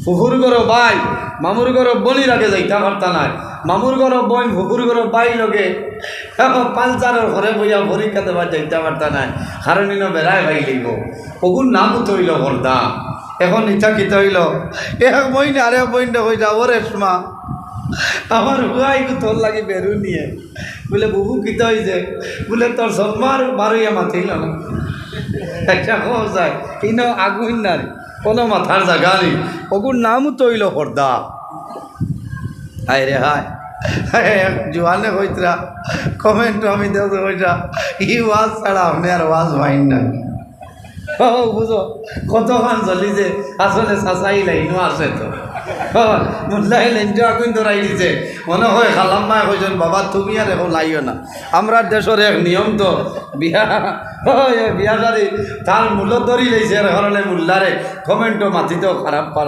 ফুফুর গরো বাই মামুর গরো বলির আগে যাইতা পারতা নাই, মামুর গরো বই ফুফুর গরো বাই লগে এখন পালচারের ঘরে বইয়া পরীক্ষা দেবার যাইতা পারতা নাই, কারণ ইনো বেড়ায় ভাই লিব ওগুর নাম তৈল করতা। এখন ইচ্ছা কিতা হইল এক বইন আরে বইনটা হয়ে যা ওরে মা আমার হুয়াই তোর লাগি বেরু নিয়ে বলে বুবু কিতা হয়েছে, বলে তোর সম্মার বারইয়া মাথিল না একটা খবর যায় ইনো আগুন নারে কোনো মাথার জায়গা নেই, ওগুর নামও তৈল হরদা। হায় রে হায় জোয়ানে হইতরা কমেন্ট আমি দেখতে হইতা ই ওয়াজ ছাড়া আপনি আর ওয়াজ ভাইন না। ও বুঝো কতক্ষণ চলিছে আসলে চাচাই লাইনও আছে তো মোল্লাই লাইনটা আগুন ধরাই দিছে, মনে হয় খালাম্মায় কইছেন বাবা তুমি আর এখন লাইও না। আমরা দেশের এক নিয়ম তো বিয়া বিয়া শাড়ি তার মূল্য ধরি লাইছে, এর কারণে মোল্লারে কমেন্টও মাতিতেও খারাপ পার